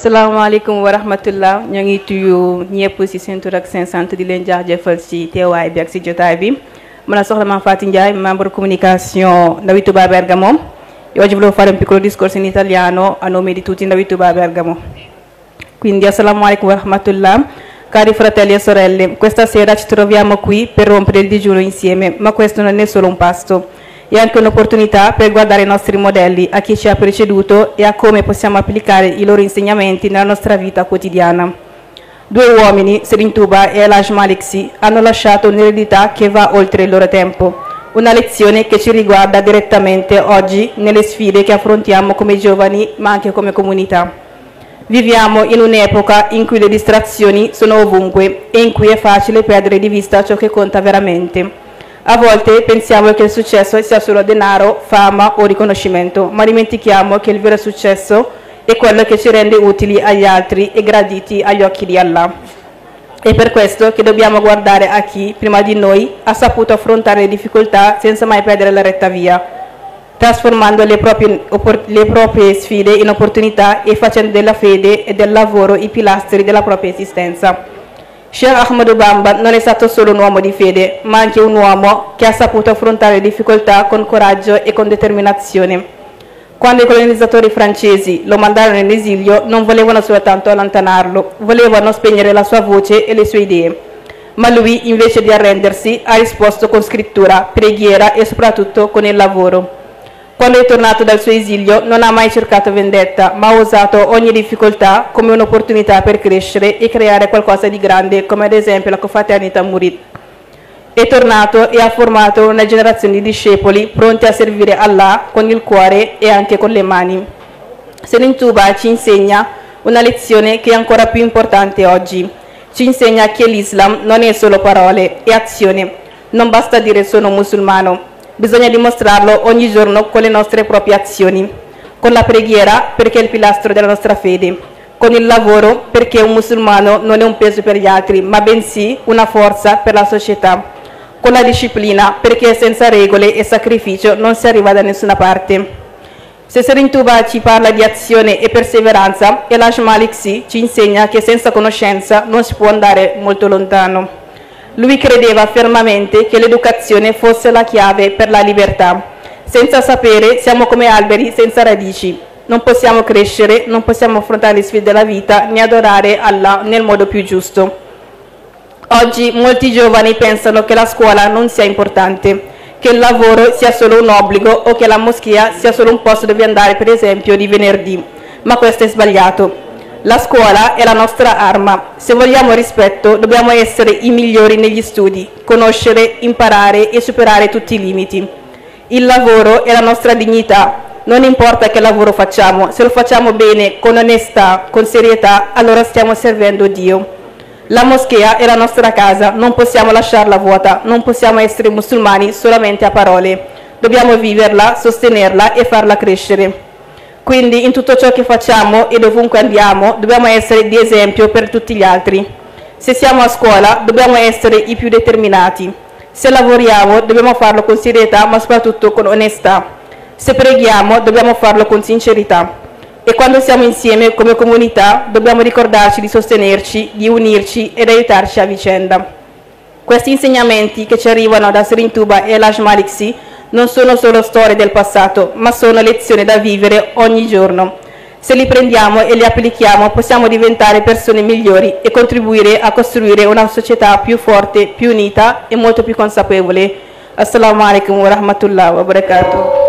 salaamaaleykum wa rahmatullah ñoo ngi tuyu ñëpp ci seen tur ak seen sant di leen jaajëfal ci teewaay bi ak ci jotaay bi man la soxna Mame Faty Ndiaye membre comunicazione Ndawi Touba Bergamo e oggi volevo fare un piccolo discorso in italiano a nome di tutti Ndawi Touba Bergamo. Quindi assalamualaikum wa rahmatullah. Cari fratelli e sorelle, questa sera ci troviamo qui per rompere il digiuno insieme, ma questo non è solo un pasto, è anche un'opportunità per guardare i nostri modelli, a chi ci ha preceduto e a come possiamo applicare i loro insegnamenti nella nostra vita quotidiana. Due uomini, Serigne Touba e El Hadj Malick Sy, hanno lasciato un'eredità che va oltre il loro tempo, una lezione che ci riguarda direttamente oggi nelle sfide che affrontiamo come giovani, ma anche come comunità. Viviamo in un'epoca in cui le distrazioni sono ovunque e in cui è facile perdere di vista ciò che conta veramente. A volte pensiamo che il successo sia solo denaro, fama o riconoscimento, ma dimentichiamo che il vero successo è quello che ci rende utili agli altri e graditi agli occhi di Allah. È per questo che dobbiamo guardare a chi, prima di noi, ha saputo affrontare le difficoltà senza mai perdere la retta via, trasformando le proprie sfide in opportunità e facendo della fede e del lavoro i pilastri della propria esistenza. Sheikh Ahmadou Bamba non è stato solo un uomo di fede, ma anche un uomo che ha saputo affrontare le difficoltà con coraggio e con determinazione. Quando i colonizzatori francesi lo mandarono in esilio, non volevano soltanto allontanarlo, volevano spegnere la sua voce e le sue idee. Ma lui, invece di arrendersi, ha risposto con scrittura, preghiera e soprattutto con il lavoro. Quando è tornato dal suo esilio non ha mai cercato vendetta, ma ha usato ogni difficoltà come un'opportunità per crescere e creare qualcosa di grande, come ad esempio la Confraternita Murid. È tornato e ha formato una generazione di discepoli pronti a servire Allah con il cuore e anche con le mani. Serigne Touba ci insegna una lezione che è ancora più importante oggi. Ci insegna che l'Islam non è solo parole, è azione. Non basta dire sono musulmano. Bisogna dimostrarlo ogni giorno con le nostre proprie azioni, con la preghiera perché è il pilastro della nostra fede, con il lavoro perché un musulmano non è un peso per gli altri, ma bensì una forza per la società, con la disciplina perché senza regole e sacrificio non si arriva da nessuna parte. Se Serigne Touba ci parla di azione e perseveranza, El Hadj Malick Sy ci insegna che senza conoscenza non si può andare molto lontano. Lui credeva fermamente che l'educazione fosse la chiave per la libertà. Senza sapere siamo come alberi senza radici. Non possiamo crescere, non possiamo affrontare le sfide della vita né adorare Allah nel modo più giusto. Oggi molti giovani pensano che la scuola non sia importante, che il lavoro sia solo un obbligo o che la moschea sia solo un posto dove andare, per esempio, di venerdì. Ma questo è sbagliato. La scuola è la nostra arma. Se vogliamo rispetto, dobbiamo essere i migliori negli studi, conoscere, imparare e superare tutti i limiti. Il lavoro è la nostra dignità. Non importa che lavoro facciamo, se lo facciamo bene, con onestà, con serietà, allora stiamo servendo Dio. La moschea è la nostra casa, non possiamo lasciarla vuota, non possiamo essere musulmani solamente a parole. Dobbiamo viverla, sostenerla e farla crescere. Quindi in tutto ciò che facciamo e dovunque andiamo dobbiamo essere di esempio per tutti gli altri. Se siamo a scuola dobbiamo essere i più determinati. Se lavoriamo dobbiamo farlo con serietà ma soprattutto con onestà. Se preghiamo dobbiamo farlo con sincerità. E quando siamo insieme come comunità dobbiamo ricordarci di sostenerci, di unirci ed aiutarci a vicenda. Questi insegnamenti che ci arrivano da Serigne Touba e El Hadj Malick Sy non sono solo storie del passato, ma sono lezioni da vivere ogni giorno. Se li prendiamo e li applichiamo, possiamo diventare persone migliori e contribuire a costruire una società più forte, più unita e molto più consapevole. Assalamu alaikum wa rahmatullahi wa barakatuh.